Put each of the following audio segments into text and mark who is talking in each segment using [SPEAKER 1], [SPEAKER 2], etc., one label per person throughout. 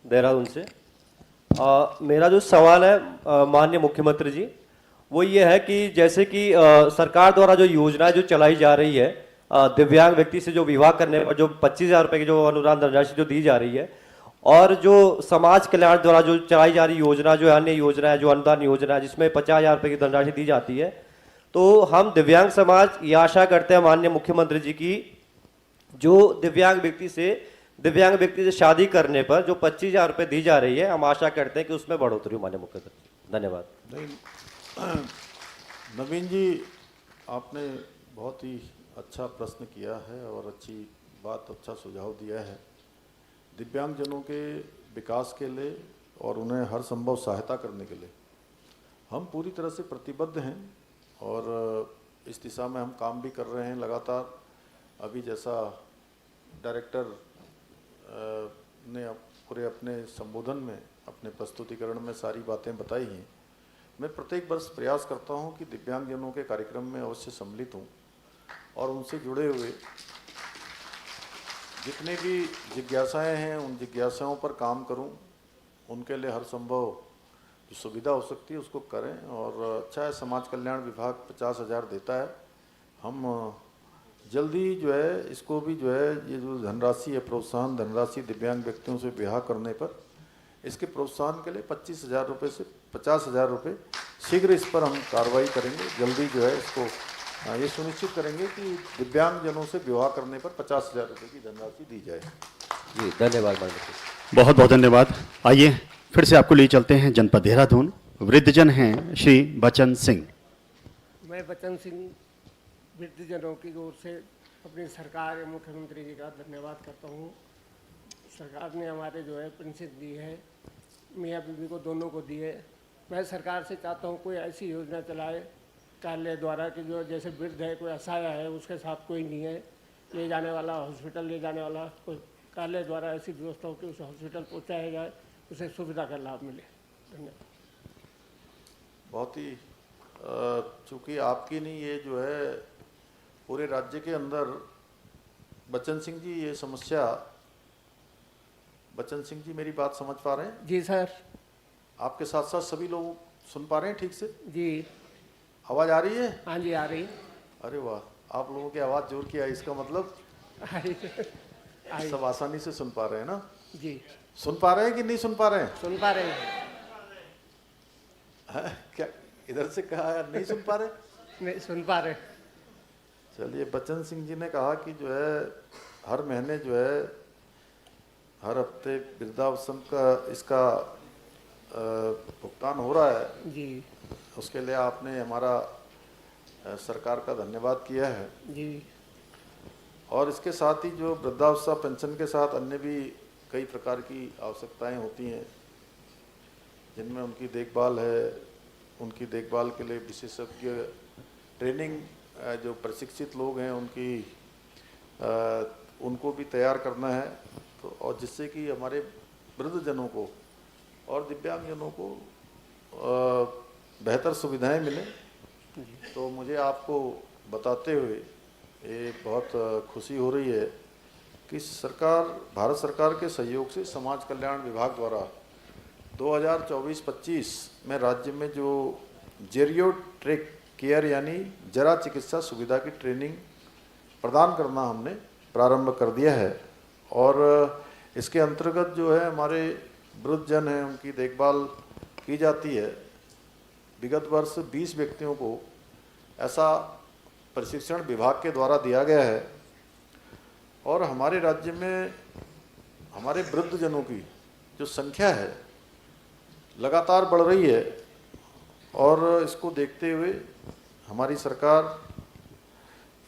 [SPEAKER 1] देहरादून से। मेरा जो सवाल है माननीय मुख्यमंत्री जी, वो ये है कि जैसे कि सरकार द्वारा जो योजना जो चलाई जा रही है, दिव्यांग व्यक्ति से जो विवाह करने पर जो 25,000 रुपये की जो अनुदान धनराशि जो दी जा रही है, और जो समाज कल्याण द्वारा जो चलाई जा रही योजना जो अन्य योजना है, जो अनुदान योजना है जिसमें 50,000 रुपये की धनराशि दी जाती है, तो हम दिव्यांग समाज ये आशा करते हैं माननीय मुख्यमंत्री जी की जो दिव्यांग व्यक्ति से शादी करने पर जो 25,000 रुपये दी जा रही है, हम आशा करते हैं कि उसमें बढ़ोतरी हो माननीय मुख्यमंत्री। धन्यवाद।
[SPEAKER 2] नहीं, नवीन जी, आपने बहुत ही अच्छा प्रश्न किया है और अच्छी बात, अच्छा सुझाव दिया है। दिव्यांगजनों के विकास के लिए और उन्हें हर संभव सहायता करने के लिए हम पूरी तरह से प्रतिबद्ध हैं और इस दिशा में हम काम भी कर रहे हैं लगातार। अभी जैसा डायरेक्टर ने पूरे अपने संबोधन में, अपने प्रस्तुतिकरण में सारी बातें बताई हैं, मैं प्रत्येक वर्ष प्रयास करता हूं कि दिव्यांगजनों के कार्यक्रम में अवश्य सम्मिलित हूं और उनसे जुड़े हुए जितने भी जिज्ञासाएं हैं उन जिज्ञासाओं पर काम करूं, उनके लिए हर संभव जो सुविधा हो सकती है उसको करें। और अच्छा है, समाज कल्याण विभाग 50,000 देता है। हम जल्दी जो है इसको भी जो है, ये जो धनराशि है, प्रोत्साहन धनराशि दिव्यांग व्यक्तियों से विवाह करने पर, इसके प्रोत्साहन के लिए 25,000 रुपये से 50,000 रुपये शीघ्र इस पर हम कार्रवाई करेंगे। जल्दी जो है इसको ये सुनिश्चित करेंगे कि दिव्यांगजनों से विवाह करने पर 50,000 रुपये की धनराशि दी जाए।
[SPEAKER 1] जी धन्यवाद।
[SPEAKER 3] बहुत बहुत धन्यवाद। आइए फिर से आपको ले चलते हैं जनपद देहरादून। वृद्धजन हैं श्री बचन सिंह।
[SPEAKER 4] मैं बचन सिंह वृद्धजनों की ओर से अपनी सरकार एवं मुख्यमंत्री जी का धन्यवाद करता हूँ। सरकार ने हमारे जो है पेंशन दी है, मियाँ बीवी को दोनों को दी है। मैं सरकार से चाहता हूँ कोई ऐसी योजना चलाए कार्यालय द्वारा कि जो जैसे वृद्ध है, कोई असहाय है, उसके साथ कोई नहीं है ले जाने वाला, हॉस्पिटल ले जाने वाला, कोई कार्यालय द्वारा ऐसी व्यवस्था हो कि उसे हॉस्पिटल पहुँचाया जाए, उसे सुविधा का लाभ मिले। धन्यवाद।
[SPEAKER 2] बहुत ही चूँकि आपकी नहीं, ये जो है पूरे राज्य के अंदर, बचन सिंह जी ये समस्या, बचन सिंह जी मेरी बात समझ पा रहे हैं?
[SPEAKER 4] जी सर।
[SPEAKER 2] आपके साथ साथ सभी लोग सुन पा रहे हैं ठीक से?
[SPEAKER 4] जी।
[SPEAKER 2] आवाज़ आ रही है?
[SPEAKER 4] हाँ जी आ रही है।
[SPEAKER 2] अरे वाह, आप लोगों की आवाज़ जोर किया, इसका मतलब सब आसानी से सुन पा रहे हैं ना? जी। सुन पा रहे हैं कि नहीं सुन पा रहे हैं?
[SPEAKER 4] सुन पा रहे हैं।
[SPEAKER 2] क्या इधर से कहा है नहीं सुन पा रहे?
[SPEAKER 4] नहीं सुन पा रहे।
[SPEAKER 2] चलिए, बचन सिंह जी ने कहा कि जो है हर महीने जो है, हर हफ्ते वृद्धाश्रम का इसका भुगतान हो रहा है
[SPEAKER 4] जी।
[SPEAKER 2] उसके लिए आपने हमारा सरकार का धन्यवाद किया है
[SPEAKER 4] जी।
[SPEAKER 2] और इसके साथ ही जो वृद्धावस्था पेंशन के साथ अन्य भी कई प्रकार की आवश्यकताएं होती हैं जिनमें उनकी देखभाल है, उनकी देखभाल के लिए विशेषज्ञ ट्रेनिंग, जो प्रशिक्षित लोग हैं उनको भी तैयार करना है, तो और जिससे कि हमारे वृद्धजनों को और दिव्यांगजनों को बेहतर सुविधाएं मिलें। तो मुझे आपको बताते हुए ये बहुत खुशी हो रही है कि भारत सरकार के सहयोग से समाज कल्याण विभाग द्वारा 2024-25 में राज्य में जो जेरियोट्रिक केयर यानी जरा चिकित्सा सुविधा की ट्रेनिंग प्रदान करना हमने प्रारंभ कर दिया है और इसके अंतर्गत जो है हमारे वृद्धजन हैं उनकी देखभाल की जाती है। विगत वर्ष 20 व्यक्तियों को ऐसा प्रशिक्षण विभाग के द्वारा दिया गया है और हमारे राज्य में हमारे वृद्धजनों की जो संख्या है लगातार बढ़ रही है और इसको देखते हुए हमारी सरकार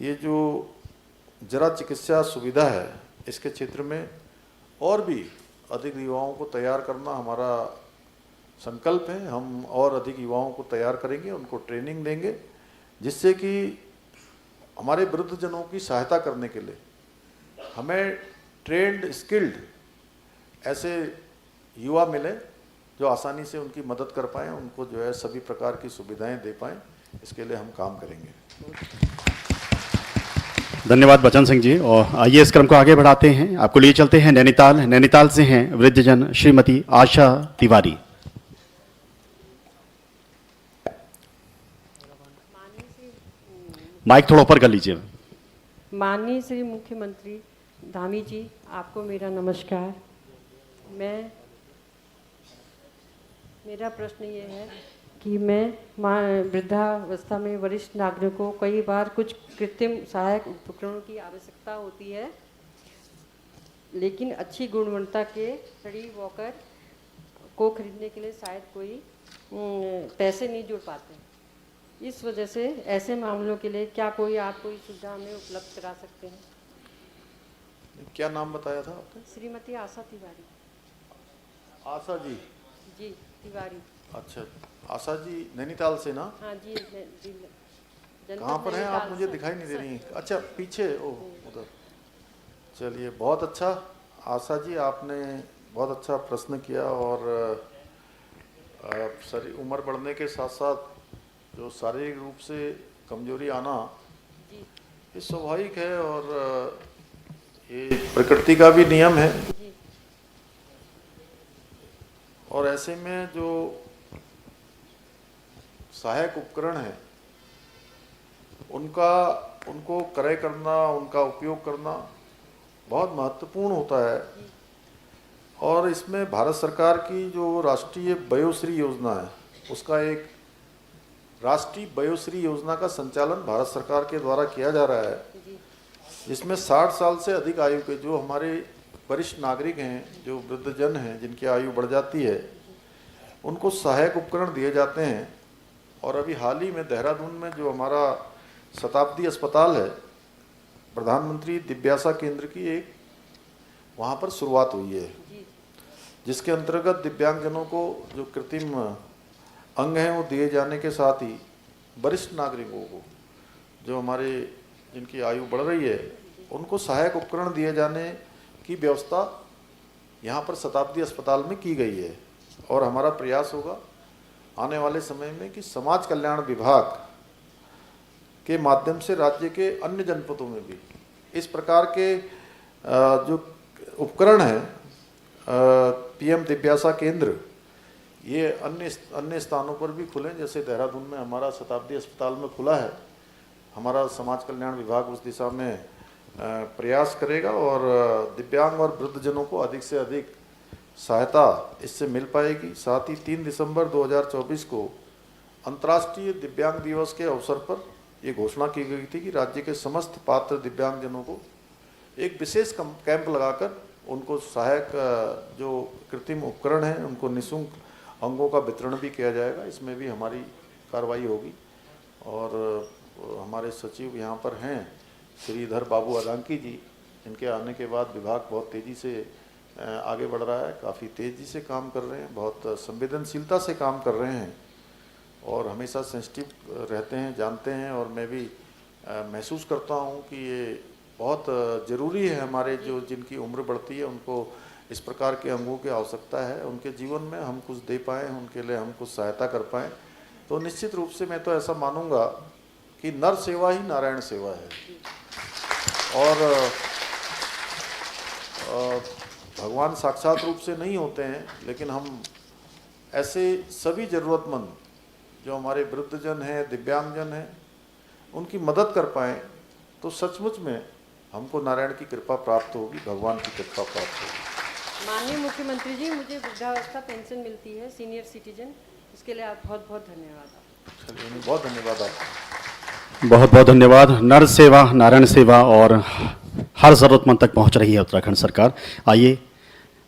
[SPEAKER 2] ये जो जरा चिकित्सा सुविधा है इसके क्षेत्र में और भी अधिक युवाओं को तैयार करना हमारा संकल्प है। हम और अधिक युवाओं को तैयार करेंगे, उनको ट्रेनिंग देंगे जिससे कि हमारे वृद्धजनों की सहायता करने के लिए हमें ट्रेंड स्किल्ड ऐसे युवा मिले जो आसानी से उनकी मदद कर पाएँ, उनको जो है सभी प्रकार की सुविधाएं दे पाएँ। इसके लिए हम काम करेंगे।
[SPEAKER 3] धन्यवाद बचन सिंह जी। और आइए इस क्रम को आगे बढ़ाते हैं, आपको लिए चलते हैं नैनीताल। नैनीताल से हैं वृद्धजन श्रीमती आशा तिवारी। माइक थोड़ा ऊपर कर लीजिए।
[SPEAKER 5] माननीय श्री मुख्यमंत्री धामी जी, आपको मेरा नमस्कार। मेरा प्रश्न ये है कि मैं वृद्धावस्था में वरिष्ठ नागरिकों को कई बार कुछ कृत्रिम सहायक उपकरणों की आवश्यकता होती है, लेकिन अच्छी गुणवत्ता के स्टडी वॉकर को खरीदने के लिए शायद कोई पैसे नहीं जुड़ पाते। इस वजह से ऐसे मामलों के लिए क्या आप कोई सुविधा हमें उपलब्ध करा सकते हैं?
[SPEAKER 2] क्या नाम बताया था आपने?
[SPEAKER 5] श्रीमती आशा तिवारी।
[SPEAKER 2] आशा जी?
[SPEAKER 5] जी तिवारी।
[SPEAKER 2] अच्छा, आशा जी नैनीताल से ना?
[SPEAKER 5] हाँ जी,
[SPEAKER 2] कहाँ पर हैं आप? मुझे दिखाई नहीं दे रही। अच्छा पीछे, ओ उधर। चलिए बहुत अच्छा आशा जी, आपने बहुत अच्छा प्रश्न किया। और उम्र बढ़ने के साथ साथ जो शारीरिक रूप से कमजोरी आना ये स्वाभाविक है और ये प्रकृति का भी नियम है। और ऐसे में जो सहायक उपकरण है उनको क्रय करना, उनका उपयोग करना बहुत महत्वपूर्ण होता है। और इसमें भारत सरकार की जो राष्ट्रीय वयोश्री योजना है, उसका एक राष्ट्रीय वयोश्री योजना का संचालन भारत सरकार के द्वारा किया जा रहा है, जिसमें 60 साल से अधिक आयु के जो हमारे वरिष्ठ नागरिक हैं, जो वृद्धजन हैं, जिनकी आयु बढ़ जाती है, उनको सहायक उपकरण दिए जाते हैं। और अभी हाल ही में देहरादून में जो हमारा शताब्दी अस्पताल है, प्रधानमंत्री दिव्यासा केंद्र की एक वहाँ पर शुरुआत हुई है, जिसके अंतर्गत दिव्यांगजनों को जो कृत्रिम अंग हैं वो दिए जाने के साथ ही वरिष्ठ नागरिकों को, जो हमारे जिनकी आयु बढ़ रही है, उनको सहायक उपकरण दिए जाने की व्यवस्था यहाँ पर शताब्दी अस्पताल में की गई है। और हमारा प्रयास होगा आने वाले समय में कि समाज कल्याण विभाग के माध्यम से राज्य के अन्य जनपदों में भी इस प्रकार के जो उपकरण हैं, पीएम दिव्यासा केंद्र, ये अन्य स्थानों पर भी खुलें। जैसे देहरादून में हमारा शताब्दी अस्पताल में खुला है, हमारा समाज कल्याण विभाग उस दिशा में प्रयास करेगा और दिव्यांग और वृद्धजनों को अधिक से अधिक सहायता इससे मिल पाएगी। साथ ही 3 दिसंबर 2024 को अंतर्राष्ट्रीय दिव्यांग दिवस के अवसर पर ये घोषणा की गई थी कि राज्य के समस्त पात्र दिव्यांगजनों को एक विशेष कैंप लगाकर उनको सहायक जो कृत्रिम उपकरण हैं उनको निःशुल्क अंगों का वितरण भी किया जाएगा। इसमें भी हमारी कार्रवाई होगी। और हमारे सचिव यहाँ पर हैं श्रीधर बाबू अदांकी जी, इनके आने के बाद विभाग बहुत तेज़ी से आगे बढ़ रहा है, काफ़ी तेज़ी से काम कर रहे हैं, बहुत संवेदनशीलता से काम कर रहे हैं और हमेशा सेंसिटिव रहते हैं, जानते हैं। और मैं भी महसूस करता हूँ कि ये बहुत ज़रूरी है, हमारे जो जिनकी उम्र बढ़ती है उनको इस प्रकार के अंगों की आवश्यकता है, उनके जीवन में हम कुछ दे पाएँ, उनके लिए हम कुछ सहायता कर पाएँ। तो निश्चित रूप से मैं तो ऐसा मानूंगा कि नर सेवा ही नारायण सेवा है। और भगवान साक्षात रूप से नहीं होते हैं, लेकिन हम ऐसे सभी ज़रूरतमंद जो हमारे वृद्धजन हैं, दिव्यांगजन हैं, उनकी मदद कर पाएँ तो सचमुच में हमको नारायण की कृपा प्राप्त होगी, भगवान की कृपा प्राप्त होगी।
[SPEAKER 5] माननीय मुख्यमंत्री जी, मुझे वृद्धावस्था पेंशन मिलती है, सीनियर सिटीजन, इसके लिए आप बहुत बहुत धन्यवाद।
[SPEAKER 2] चलिए, बहुत धन्यवाद आपको।
[SPEAKER 3] बहुत बहुत धन्यवाद। नर सेवा नारायण सेवा और हर ज़रूरतमंद तक पहुंच रही है उत्तराखंड सरकार। आइए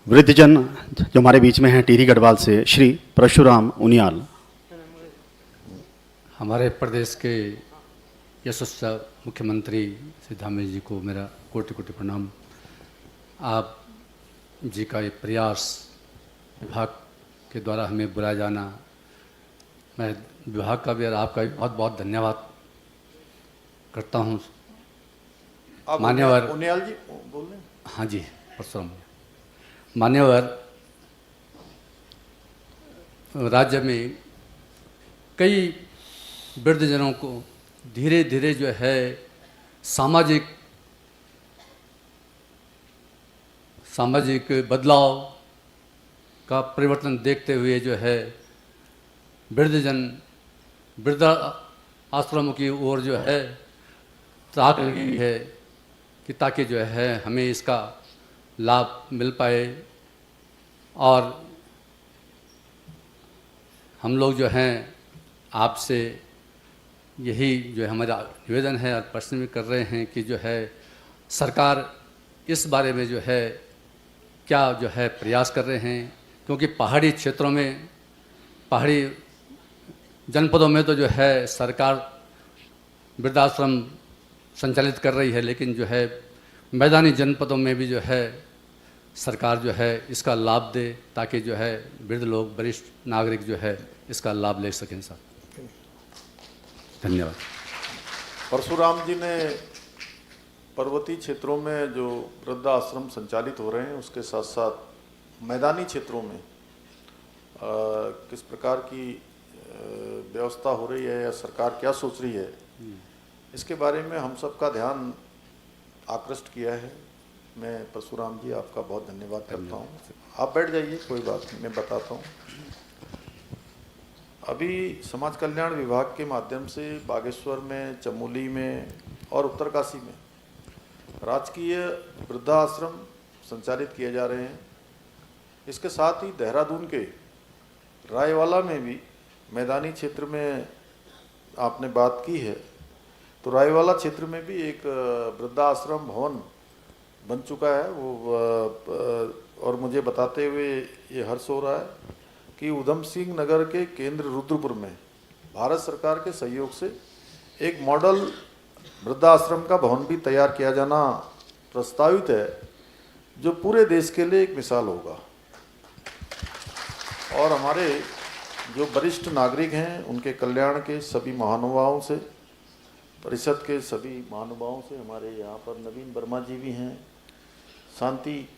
[SPEAKER 3] वृद्धजन जो हमारे बीच में हैं टिहरी गढ़वाल से श्री परशुराम उनियाल।
[SPEAKER 6] हमारे प्रदेश के यशस्वी मुख्यमंत्री श्री धामी जी को मेरा कोटि कोटि प्रणाम। आप जी का ये प्रयास विभाग के द्वारा हमें बुलाया जाना, मैं विभाग का भी और आपका भी बहुत बहुत धन्यवाद करता हूँ। मान्यवर
[SPEAKER 2] उनियाल जी बोल रहे हैं?
[SPEAKER 6] हाँ जी, परशुराम मान्यवर, राज्य में कई वृद्धजनों को धीरे धीरे जो है सामाजिक सामाजिक बदलाव का परिवर्तन देखते हुए जो है वृद्धजन वृद्धा आश्रमों की ओर जो है ताक लगी है कि ताकि जो है हमें इसका लाभ मिल पाए। और हम लोग जो हैं आपसे यही जो है हमारा निवेदन है और प्रश्न भी कर रहे हैं कि जो है सरकार इस बारे में जो है क्या जो है प्रयास कर रहे हैं, क्योंकि पहाड़ी क्षेत्रों में, पहाड़ी जनपदों में तो जो है सरकार वृद्धाश्रम संचालित कर रही है, लेकिन जो है मैदानी जनपदों में भी जो है सरकार जो है इसका लाभ दे ताकि जो है वृद्ध लोग, वरिष्ठ नागरिक जो है इसका लाभ ले सकें। सर धन्यवाद।
[SPEAKER 2] परशुराम जी ने पर्वतीय क्षेत्रों में जो वृद्धाश्रम संचालित हो रहे हैं उसके साथ साथ मैदानी क्षेत्रों में किस प्रकार की व्यवस्था हो रही है या सरकार क्या सोच रही है, इसके बारे में हम सबका ध्यान आकृष्ट किया है। मैं परशुराम जी आपका बहुत धन्यवाद करता हूँ। आप बैठ जाइए, कोई बात नहीं, मैं बताता हूँ। अभी समाज कल्याण विभाग के माध्यम से बागेश्वर में, चमोली में और उत्तरकाशी में राजकीय वृद्धाश्रम संचालित किए जा रहे हैं। इसके साथ ही देहरादून के रायवाला में भी मैदानी क्षेत्र में आपने बात की है, तो रायवाला क्षेत्र में भी एक वृद्धाश्रम भवन बन चुका है वो। और मुझे बताते हुए ये हर्ष हो रहा है कि उधम सिंह नगर के केंद्र रुद्रपुर में भारत सरकार के सहयोग से एक मॉडल वृद्धाश्रम का भवन भी तैयार किया जाना प्रस्तावित है, जो पूरे देश के लिए एक मिसाल होगा। और हमारे जो वरिष्ठ नागरिक हैं उनके कल्याण के सभी महानुभावों से, परिषद के सभी महानुभावों से, हमारे यहाँ पर नवीन वर्मा जी भी हैं, शांति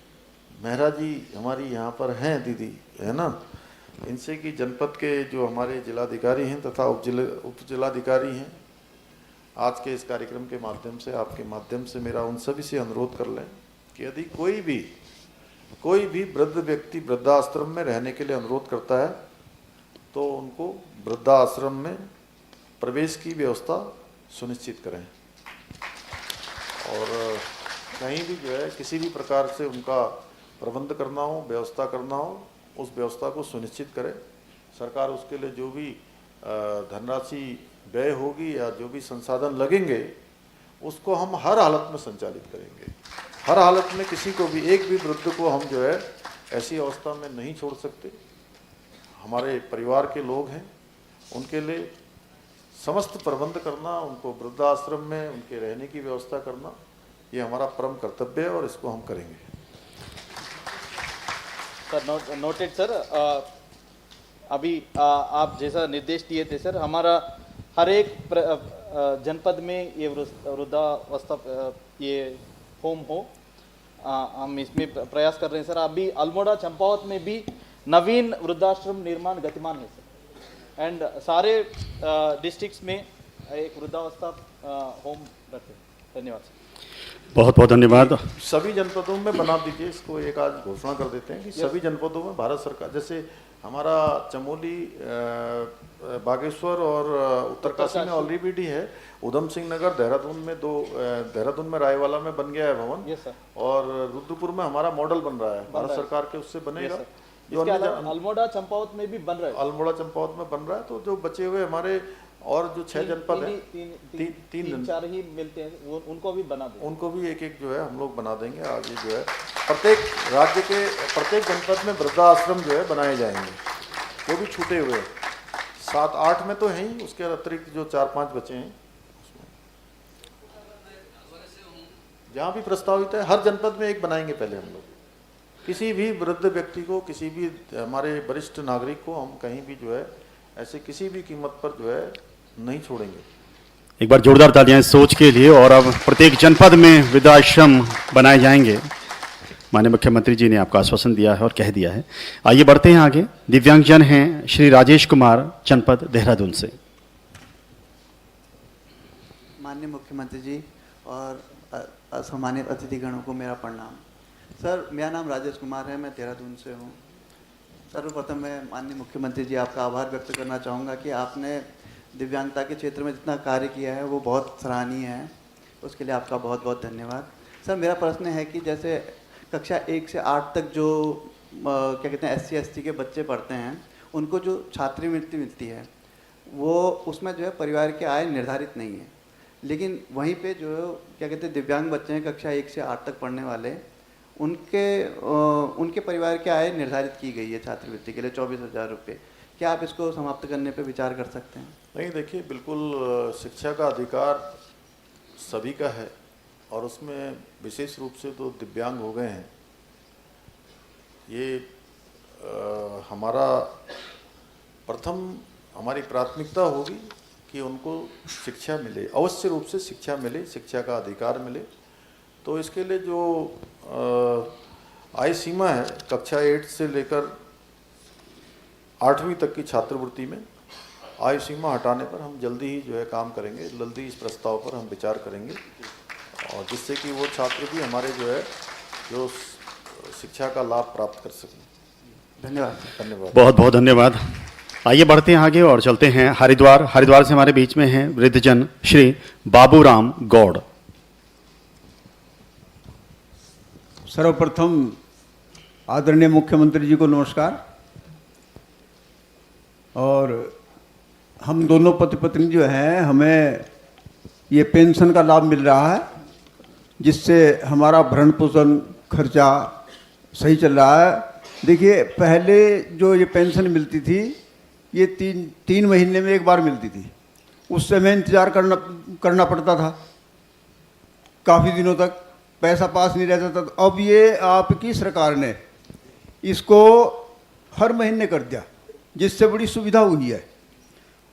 [SPEAKER 2] मेहरा जी हमारी यहाँ पर हैं दीदी, है ना, इनसे कि जनपद के जो हमारे जिलाधिकारी हैं तथा उप जिलाधिकारी हैं, आज के इस कार्यक्रम के माध्यम से, आपके माध्यम से मेरा उन सभी से अनुरोध कर लें कि यदि कोई भी वृद्ध व्यक्ति वृद्धाश्रम में रहने के लिए अनुरोध करता है तो उनको वृद्धाश्रम में प्रवेश की व्यवस्था सुनिश्चित करें। और कहीं भी जो है किसी भी प्रकार से उनका प्रबंध करना हो, व्यवस्था करना हो, उस व्यवस्था को सुनिश्चित करें। सरकार उसके लिए जो भी धनराशि व्यय होगी या जो भी संसाधन लगेंगे उसको हम हर हालत में संचालित करेंगे। हर हालत में किसी को भी, एक भी वृद्ध को हम जो है ऐसी अवस्था में नहीं छोड़ सकते। हमारे परिवार के लोग हैं, उनके लिए समस्त प्रबंध करना, उनको वृद्धाश्रम में उनके रहने की व्यवस्था करना, ये हमारा परम कर्तव्य है और इसको हम करेंगे।
[SPEAKER 7] Sir noted sir. अभी आप जैसा निर्देश दिए थे सर, हमारा हर एक जनपद में ये वृद्धावस्था ये होम हो, हम इसमें प्रयास कर रहे हैं सर। अभी अल्मोड़ा चंपावत में भी नवीन वृद्धाश्रम निर्माण गतिमान है सर, एंड सारे डिस्ट्रिक्ट्स में एक वृद्धावस्था होम रखे। धन्यवाद सर।
[SPEAKER 3] बहुत बहुत धन्यवाद।
[SPEAKER 2] सभी जनपदों में बना दीजिए इसको, एक आज घोषणा कर देते हैं कि सभी जनपदों में भारत सरकार, जैसे हमारा चमोली, बागेश्वर और उत्तरकाशी में ऑलरेडी है, उधम सिंह नगर, देहरादून में देहरादून में रायवाला में बन गया है भवन,
[SPEAKER 7] यस सर।
[SPEAKER 2] और रुद्रपुर में हमारा मॉडल बन रहा है भारत सरकार के, उससे बनेगा।
[SPEAKER 7] इसके अलावा अल्मोड़ा चंपावत में भी बन रहा है,
[SPEAKER 2] अल्मोड़ा चंपावत में बन रहा है। तो जो बचे हुए हमारे और जो 6 जनपद हैं,
[SPEAKER 7] तीन चार ही मिलते हैं, वो उनको भी बना देंगे,
[SPEAKER 2] उनको भी एक एक जो है हम लोग बना देंगे। आगे जो है प्रत्येक राज्य के प्रत्येक जनपद में वृद्धाश्रम जो है बनाए जाएंगे, वो भी छूटे हुए 7-8 में तो हैं ही, उसके अतिरिक्त जो 4-5 बचे हैं जहाँ भी प्रस्तावित है, हर जनपद में एक बनाएंगे पहले हम लोग। किसी भी वृद्ध व्यक्ति को, किसी भी हमारे वरिष्ठ नागरिक को हम कहीं भी जो है ऐसे किसी भी कीमत पर जो है नहीं छोड़ेंगे।
[SPEAKER 3] एक बार जोरदार तालियां इस सोच के लिए। और अब प्रत्येक जनपद में वृद्धाश्रम बनाए जाएंगे, माननीय मुख्यमंत्री जी ने आपको आश्वासन दिया है और कह दिया है। आइए बढ़ते हैं आगे। दिव्यांगजन हैं श्री राजेश कुमार, जनपद देहरादून से।
[SPEAKER 8] माननीय मुख्यमंत्री जी और सम्मानित अतिथिगणों को मेरा प्रणाम। सर मेरा नाम राजेश कुमार है, मैं देहरादून से हूँ। सर्वप्रथम मैं माननीय मुख्यमंत्री जी आपका आभार व्यक्त करना चाहूँगा कि आपने दिव्यांगता के क्षेत्र में जितना कार्य किया है वो बहुत सराहनीय है, उसके लिए आपका बहुत बहुत धन्यवाद। सर मेरा प्रश्न है कि जैसे कक्षा 1 से 8 तक जो क्या कहते हैं SC/ST के बच्चे पढ़ते हैं, उनको जो छात्रवृत्ति मिलती है वो उसमें जो है परिवार की आय निर्धारित नहीं है, लेकिन वहीं पे जो क्या कहते हैं दिव्यांग बच्चे हैं कक्षा 1 से 8 तक पढ़ने वाले, उनके परिवार की आय निर्धारित की गई है छात्रवृत्ति के लिए 24,000 रुपये। क्या आप इसको समाप्त करने पे विचार कर सकते हैं?
[SPEAKER 2] नहीं, देखिए बिल्कुल शिक्षा का अधिकार सभी का है और उसमें विशेष रूप से तो दिव्यांग हो गए हैं। ये हमारा प्रथम हमारी प्राथमिकता होगी कि उनको शिक्षा मिले, अवश्य रूप से शिक्षा मिले, शिक्षा का अधिकार मिले। तो इसके लिए जो आय सीमा है कक्षा 8 से लेकर 8वीं तक की छात्रवृत्ति में आय सीमा हटाने पर हम जल्दी ही जो है काम करेंगे, जल्दी इस प्रस्ताव पर हम विचार करेंगे और जिससे कि वो छात्र भी हमारे जो है जो शिक्षा का लाभ प्राप्त कर सकें।
[SPEAKER 8] धन्यवाद।
[SPEAKER 2] धन्यवाद।
[SPEAKER 3] बहुत बहुत धन्यवाद। आइए बढ़ते हैं आगे और चलते हैं हरिद्वार से हमारे बीच में हैं वृद्धजन श्री बाबूराम गौड़।
[SPEAKER 9] सर्वप्रथम आदरणीय मुख्यमंत्री जी को नमस्कार। और हम दोनों पति पत्नी जो हैं, हमें ये पेंशन का लाभ मिल रहा है, जिससे हमारा भरण पोषण खर्चा सही चल रहा है। देखिए पहले जो ये पेंशन मिलती थी ये तीन महीने में एक बार मिलती थी, उससे हमें इंतज़ार करना पड़ता था, काफ़ी दिनों तक पैसा पास नहीं रहता था। तो अब ये आपकी सरकार ने इसको हर महीने कर दिया, जिससे बड़ी सुविधा हुई है।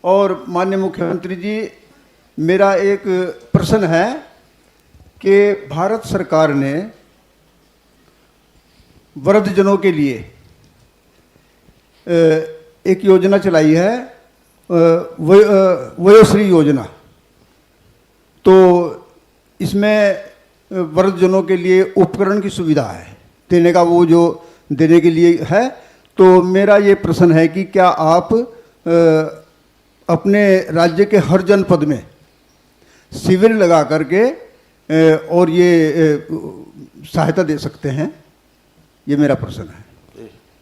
[SPEAKER 9] और माननीय मुख्यमंत्री जी, मेरा एक प्रश्न है कि भारत सरकार ने वृद्धजनों के लिए एक योजना चलाई है, वयोश्री योजना। तो इसमें वृद्धजनों के लिए उपकरण की सुविधा है देने का, वो जो देने के लिए है। तो मेरा ये प्रश्न है कि क्या आप अपने राज्य के हर जनपद में शिविर लगा करके और ये सहायता दे सकते हैं? ये मेरा प्रश्न है।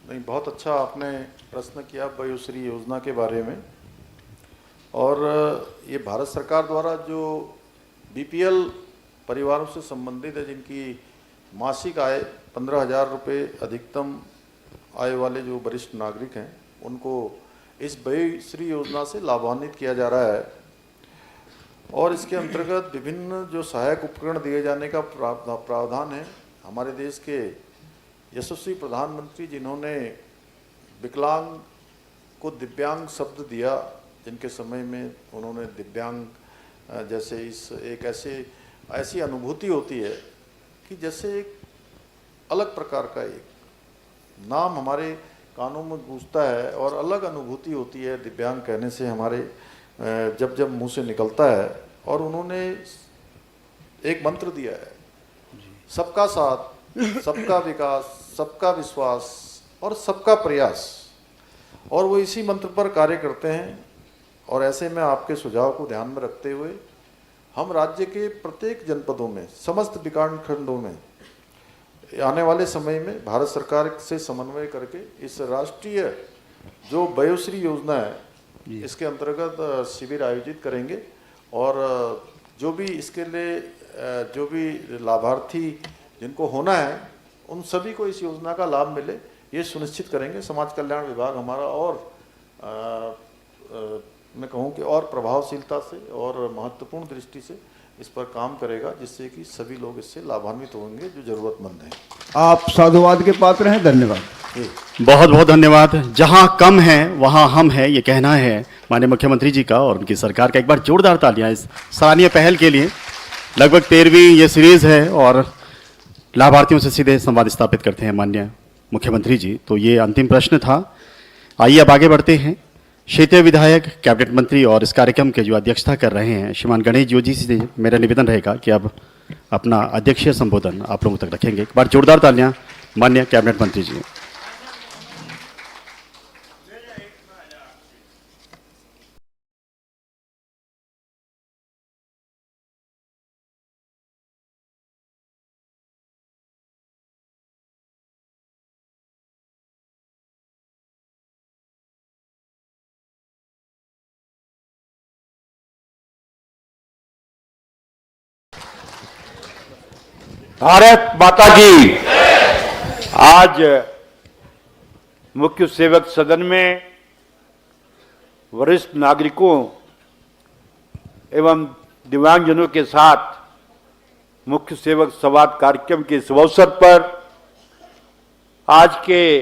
[SPEAKER 2] नहीं, बहुत अच्छा आपने प्रश्न किया वयोश्री योजना के बारे में। और ये भारत सरकार द्वारा जो BPL परिवारों से संबंधित है, जिनकी मासिक आय 15,000 रुपये अधिकतम आय वाले जो वरिष्ठ नागरिक हैं, उनको इस वयोश्री योजना से लाभान्वित किया जा रहा है। और इसके अंतर्गत विभिन्न जो सहायक उपकरण दिए जाने का प्रावधान है। हमारे देश के यशस्वी प्रधानमंत्री, जिन्होंने विकलांग को दिव्यांग शब्द दिया, जिनके समय में उन्होंने दिव्यांग जैसे इस एक ऐसी अनुभूति होती है कि जैसे एक अलग प्रकार का एक नाम हमारे कानों में गूंजता है और अलग अनुभूति होती है दिव्यांग कहने से हमारे जब मुंह से निकलता है। और उन्होंने एक मंत्र दिया है, सबका साथ, सबका विकास, सबका विश्वास और सबका प्रयास। और वो इसी मंत्र पर कार्य करते हैं। और ऐसे में आपके सुझाव को ध्यान में रखते हुए हम राज्य के प्रत्येक जनपदों में, समस्त विकास खंडों में आने वाले समय में भारत सरकार से समन्वय करके इस राष्ट्रीय जो वयोश्री योजना है, इसके अंतर्गत शिविर आयोजित करेंगे। और जो भी इसके लिए जो भी लाभार्थी जिनको होना है, उन सभी को इस योजना का लाभ मिले, ये सुनिश्चित करेंगे। समाज कल्याण विभाग हमारा और मैं कहूँ कि और प्रभावशीलता से और महत्वपूर्ण दृष्टि से इस पर काम करेगा, जिससे कि सभी लोग इससे लाभान्वित होंगे जो जरूरतमंद हैं।
[SPEAKER 9] आप साधुवाद के पात्र हैं। धन्यवाद।
[SPEAKER 3] बहुत बहुत धन्यवाद। जहां कम है वहां हम हैं, ये कहना है माननीय मुख्यमंत्री जी का और उनकी सरकार का। एक बार जोरदार तालियां इस सराहनीय पहल के लिए। लगभग 13वीं ये सीरीज है और लाभार्थियों से सीधे संवाद स्थापित करते हैं माननीय मुख्यमंत्री जी। तो ये अंतिम प्रश्न था। आइए अब आगे बढ़ते हैं। क्षेत्रीय विधायक, कैबिनेट मंत्री और इस कार्यक्रम के जो अध्यक्षता कर रहे हैं श्रीमान गणेश जोशी से मेरा निवेदन रहेगा कि अब अपना अध्यक्षीय संबोधन आप लोगों तक रखेंगे। एक बार जोरदार तालियां माननीय कैबिनेट मंत्री जी।
[SPEAKER 10] भारत माता की। आज मुख्य सेवक सदन में वरिष्ठ नागरिकों एवं दिव्यांगजनों के साथ मुख्य सेवक संवाद कार्यक्रम के इस अवसर पर आज के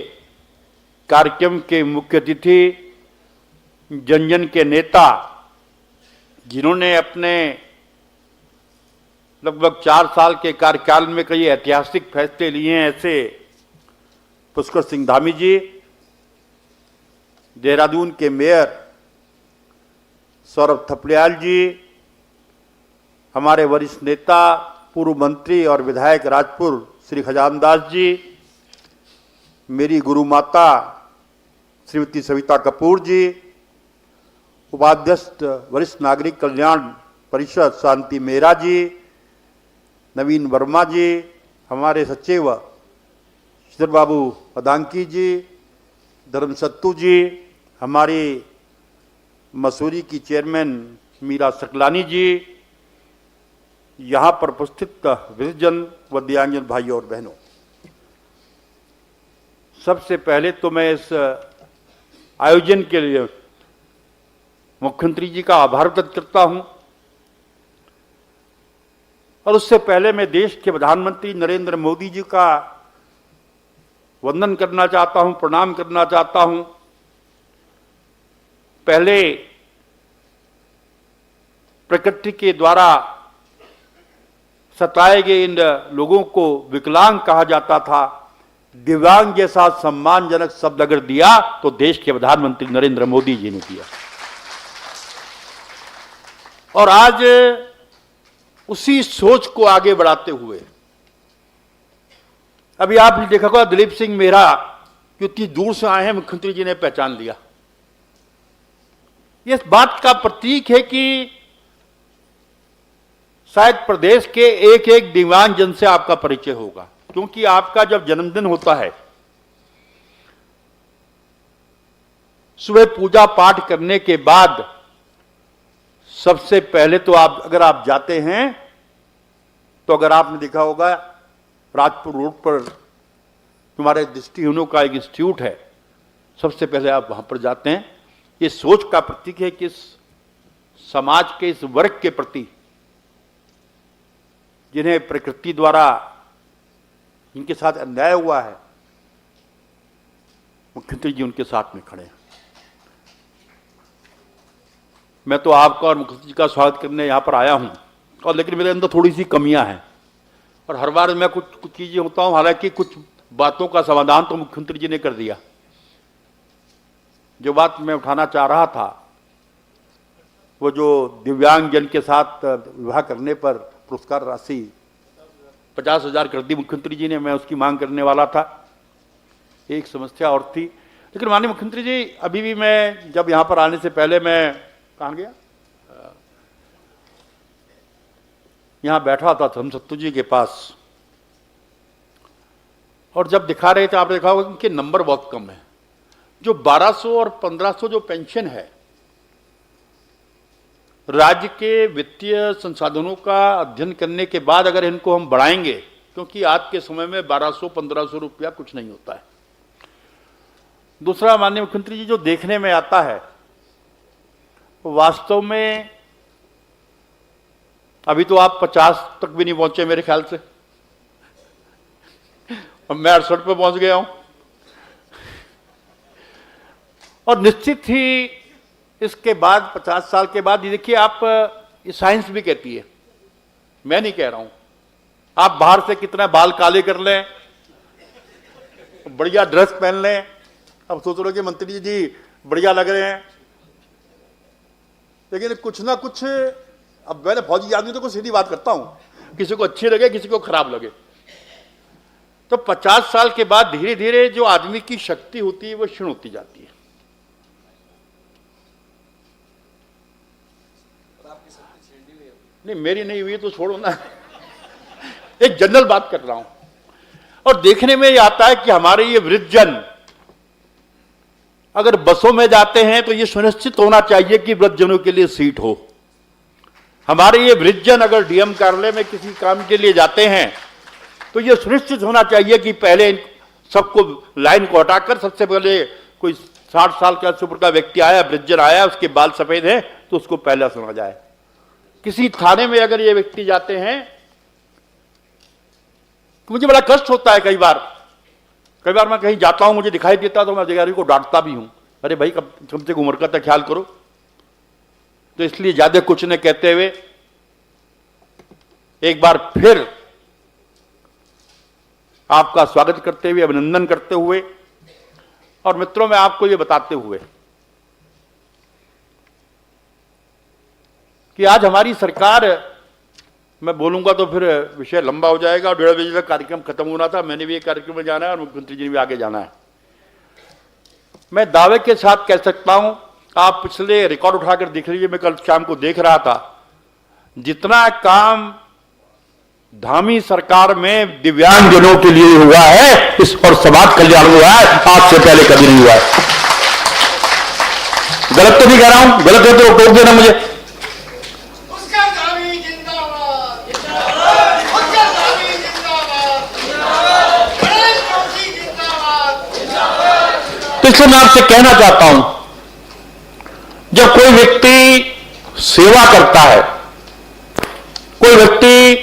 [SPEAKER 10] कार्यक्रम के मुख्य अतिथि जन जन के नेता, जिन्होंने अपने लगभग 4 साल के कार्यकाल में कई ऐतिहासिक फैसले लिए हैं, ऐसे पुष्कर सिंह धामी जी, देहरादून के मेयर सौरभ थपलियाल जी, हमारे वरिष्ठ नेता पूर्व मंत्री और विधायक राजपुर श्री खजानदास जी, मेरी गुरु माता श्रीमती सविता कपूर जी, उपाध्यक्ष वरिष्ठ नागरिक कल्याण परिषद शांति मेहरा जी, नवीन वर्मा जी, हमारे सचिव श्री बाबू पदांकी जी, धर्म सत्तू जी, हमारी मसूरी की चेयरमैन मीरा सकलानी जी, यहाँ पर उपस्थित वृद्धजन व दिव्यांगजन भाइयों और बहनों, सबसे पहले तो मैं इस आयोजन के लिए मुख्यमंत्री जी का आभार व्यक्त करता हूं और उससे पहले मैं देश के प्रधानमंत्री नरेंद्र मोदी जी का वंदन करना चाहता हूं, प्रणाम करना चाहता हूं। पहले प्रकृति के द्वारा सताए गए इन लोगों को विकलांग कहा जाता था, दिव्यांग जैसा सम्मानजनक शब्द अगर दिया तो देश के प्रधानमंत्री नरेंद्र मोदी जी ने दिया। और आज उसी सोच को आगे बढ़ाते हुए अभी आपने देखा होगा दिलीप सिंह मेहरा इतनी दूर से आए हैं, मुख्यमंत्री जी ने पहचान लिया। यह इस बात का प्रतीक है कि शायद प्रदेश के एक एक दिव्यांग जन से आपका परिचय होगा, क्योंकि आपका जब जन्मदिन होता है, सुबह पूजा पाठ करने के बाद सबसे पहले तो आप अगर आप जाते हैं तो अगर आपने देखा होगा राजपुर रोड पर तुम्हारे दृष्टिहीनों का एक इंस्टीट्यूट है, सबसे पहले आप वहां पर जाते हैं। ये सोच का प्रतीक है कि इस समाज के इस वर्ग के प्रति जिन्हें प्रकृति द्वारा इनके साथ अन्याय हुआ है, मुख्यमंत्री जी उनके साथ में खड़े हैं। मैं तो आपका और मुख्यमंत्री जी का स्वागत करने यहाँ पर आया हूँ, और लेकिन मेरे अंदर थोड़ी सी कमियां हैं और हर बार मैं कुछ चीज़ें होता हूँ, हालांकि कुछ बातों का समाधान तो मुख्यमंत्री जी ने कर दिया। जो बात मैं उठाना चाह रहा था वो जो दिव्यांग जन के साथ विवाह करने पर पुरस्कार राशि 50,000 कर दी मुख्यमंत्री जी ने, मैं उसकी मांग करने वाला था। एक समस्या और थी, लेकिन माननीय मुख्यमंत्री जी अभी भी मैं जब यहाँ पर आने से पहले मैं कहाँ गया, यहाँ बैठा था धर्म सत्तू जी के पास, और जब दिखा रहे थे आपने देखा होगा उनके नंबर बहुत कम है। जो 1200 और 1500 जो पेंशन है, राज्य के वित्तीय संसाधनों का अध्ययन करने के बाद अगर इनको हम बढ़ाएंगे, क्योंकि आज के समय में 1200-1500 रुपया कुछ नहीं होता है। दूसरा, माननीय मुख्यमंत्री जी, जो देखने में आता है वास्तव में अभी तो आप 50 तक भी नहीं पहुंचे मेरे ख्याल से, अब मैं 68 पे पहुंच गया हूं। और निश्चित ही इसके बाद 50 साल के बाद, ये देखिए आप, ये साइंस भी कहती है, मैं नहीं कह रहा हूं, आप बाहर से कितना बाल काले कर लें, बढ़िया ड्रेस पहन लें, अब सोच रहे हो कि मंत्री जी बढ़िया लग रहे हैं, लेकिन कुछ ना कुछ, अब मैंने फौजी आदमी तो कुछ सीधी बात करता हूं, किसी को अच्छी लगे, किसी को खराब लगे। तो 50 साल के बाद धीरे धीरे जो आदमी की शक्ति होती है वो क्षीण होती जाती है। नहीं, मेरी नहीं हुई तो छोड़ो ना। एक जनरल बात कर रहा हूं। और देखने में ये आता है कि हमारे ये वृद्धजन अगर बसों में जाते हैं तो ये सुनिश्चित होना चाहिए कि वृद्धजनों के लिए सीट हो। हमारे ये वृद्धजन अगर डीएम कार्यालय में किसी काम के लिए जाते हैं तो ये सुनिश्चित होना चाहिए कि पहले सबको लाइन को हटाकर सबसे पहले कोई 60 साल के ऊपर का व्यक्ति आया, वृद्धजन आया, उसके बाल सफेद हैं तो उसको पहले सुना जाए। किसी थाने में अगर ये व्यक्ति जाते हैं तो मुझे बड़ा कष्ट होता है। कई बार मैं कहीं जाता हूं, मुझे दिखाई देता तो मैं अधिकारी को डांटता भी हूं, अरे भाई कम से कम उम्र का तो ख्याल करो। तो इसलिए ज्यादा कुछ न कहते हुए एक बार फिर आपका स्वागत करते हुए, अभिनंदन करते हुए और मित्रों में आपको ये बताते हुए कि आज हमारी सरकार, मैं बोलूंगा तो फिर विषय लंबा हो जाएगा और 1:30 बजे तक कार्यक्रम खत्म होना था। मैंने भी एक कार्यक्रम में जाना है और मुख्यमंत्री जी ने भी आगे जाना है। मैं दावे के साथ कह सकता हूं, आप पिछले रिकॉर्ड उठाकर देख लीजिए, मैं कल शाम को देख रहा था, जितना काम धामी सरकार में दिव्यांगजनों के लिए हुआ है इस और समाज कल्याण हुआ है, आज से पहले कभी नहीं हुआ है। गलत तो नहीं कह रहा हूं, गलत है तो टोक देना मुझे। तो इसलिए मैं आपसे कहना चाहता हूं, जब कोई व्यक्ति सेवा करता है, कोई व्यक्ति